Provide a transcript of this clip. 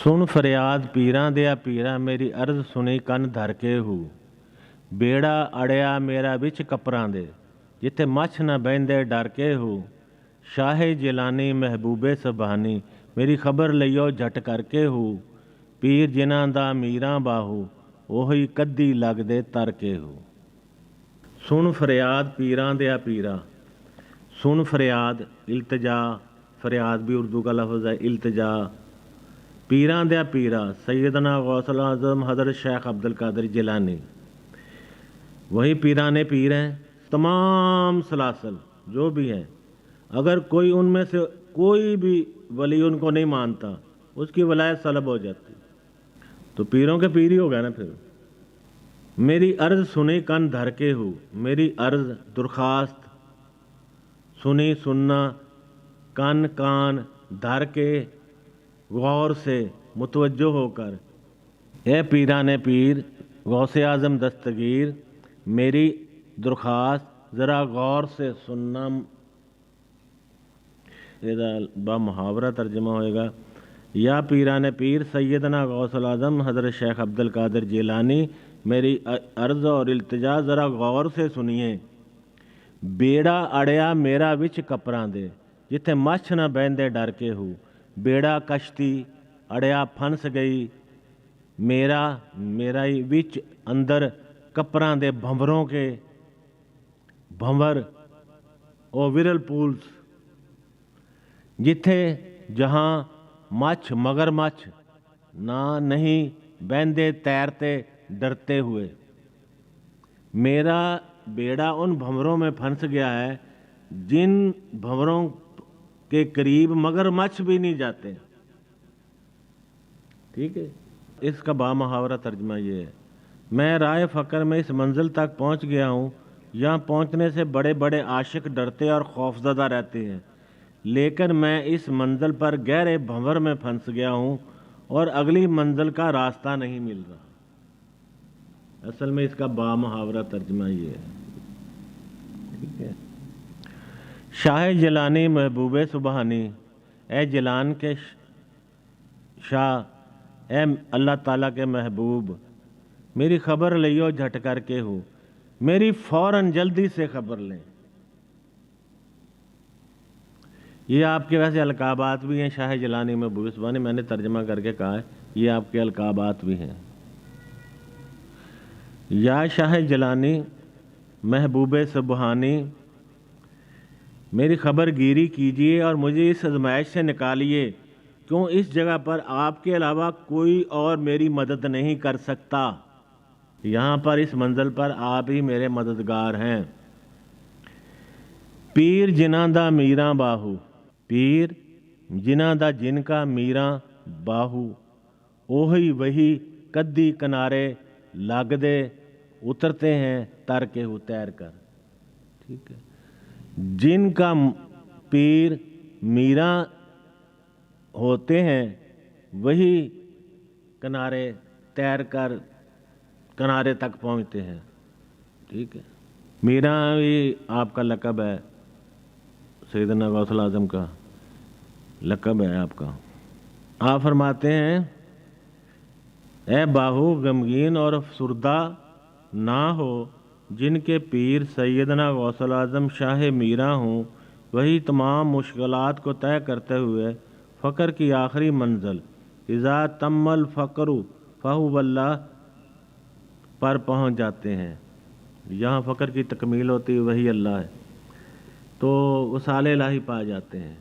ਸੁਣ ਫਰਿਆਦ ਪੀਰਾਂ ਦਿਆ ਪੀਰਾ, ਮੇਰੀ ਅਰਜ਼ ਸੁਣੀ ਕੰਨ ਧਰ ਕੇ ਹੂ। ਬੇੜਾ ਅੜਿਆ ਮੇਰਾ ਵਿੱਚ ਕਪਰਾਂ ਦੇ, ਜਿੱਥੇ ਮੱਛ ਨਾ ਬਹਿੰਦੇ ਡਰ ਕੇ ਹੂ। ਸ਼ਾਹੇ ਜਿਲਾਨੀ ਮਹਿਬੂਬੇ ਸੁਬਹਾਨੀ, ਮੇਰੀ ਖਬਰ ਲਈਓ ਝਟ ਕਰਕੇ ਹੂ। ਪੀਰ ਜਿਨ੍ਹਾਂ ਦਾ ਮੀਰਾਂ ਬਾਹੂ, ਉਹੀ ਕੱਦੀ ਲੱਗਦੇ ਤਰ ਕੇ ਹੂ। ਸੁਣ ਫਰਿਆਦ ਪੀਰਾਂ ਦਿਆ ਪੀਰਾ। सुन फरियाद इल्तजा, फरियाद भी उर्दू का लफ्ज़ है, इल्तजा। पीरां दिया पीरा सैयदना गौसल आज़म हज़रत शेख अब्दुल कादिर जिलानी, वही पीरान पीर हैं। तमाम सलासल जो भी हैं, अगर कोई उनमें से कोई भी वली उनको नहीं मानता, उसकी वलायत सलब हो जाती। तो पीरों के पीर ही हो गया ना फिर। मेरी अर्ज़ सुनी कन धर के हूँ, मेरी अर्ज़ दरख्वास्त सुनी सुनना, कान कान धर के गौर से मुतवज्जो होकर। ए पीरान पीर गौसे आज़म दस्तगीर, मेरी दरख्वास्त ज़रा गौर से सुनना। ਇਹਦਾ बा मुहावरा तर्जमा होएगा, या पीरान पीर सैयदना गौसल आज़म हज़रत शेख अब्दुल कादिर जिलानी, मेरी अर्ज़ और इल्तिजा ज़रा गौर से सुनिए। बेड़ा अड़िया मेरा विच कपरां दे, जिथे मच्छ न बहंदे डर के हूँ। बेड़ा कश्ती अड़िया फंस गई, मेरा मेरा ही विच अंदर कपरां दे भंवरों के, भंवर और विरल पूल्स, जिथे जहाँ मच्छ मगरमच्छ ना नहीं बहंदे तैरते डरते हुए। मेरा बेड़ा उन भंवरों में फंस गया है जिन भंवरों के करीब मगरमच्छ भी नहीं जाते। ठीक है, इसका बामुहावरा तर्जमा ये है, मैं राह फ़क्र में इस मंजिल तक पहुंच गया हूँ, यहाँ पहुंचने से बड़े बड़े आशिक डरते और खौफज़दा रहते हैं, लेकिन मैं इस मंजिल पर गहरे भंवर में फंस गया हूँ और अगली मंजिल का रास्ता नहीं मिल रहा। असल में इसका बामुहावरा तर्जमा ये है। ठीक है, शाह जिलानी महबूबे सुबहानी, ए जिलान के शाह, ए अल्लाह ताला के महबूब, मेरी खबर लियो झट करके हो, मेरी फ़ौरन जल्दी से खबर लें। ये आपके वैसे अलकाबात भी हैं, शाह जिलानी महबूबे सुबहानी, मैंने तर्जमा करके कहा है, ये आपके अलकाबात भी हैं। या शाह जिलानी महबूबे सुबहानी, मेरी खबर गिरी कीजिए और मुझे इस आज़माइश से निकालिए, क्यों इस जगह पर आपके अलावा कोई और मेरी मदद नहीं कर सकता। यहाँ पर इस मंजिल पर आप ही मेरे मददगार हैं। पीर जिन्हां दा मीरां बाहू, पीर जिन्हां दा जिनका मीरां बाहू, ओही वही कद्दी किनारे लगदे उतरते हैं तर के हु तैर कर। ठीक है, जिनका पीर मीरा होते हैं वही किनारे तैर कर किनारे तक पहुंचते हैं। ठीक है, मीरा भी आपका लक़ब है, सैयदना गौसल आज़म का लक़ब है आपका। आप फरमाते हैं, ए बाहू गमगीन और अफसुर्दा ना हो, जिनके पीर सैयदना गौसल आज़म शाह मीरा हूँ, वही तमाम मुश्किलात को तय करते हुए फ़क्र की आखिरी मंजिल इज़ा तम्मल फ़क्र फ़हु वल्लाह पर पहुँच जाते हैं। यहाँ फ़क्र की तकमील होती है, वही अल्लाह है, तो वसाले इलाही पा जाते हैं।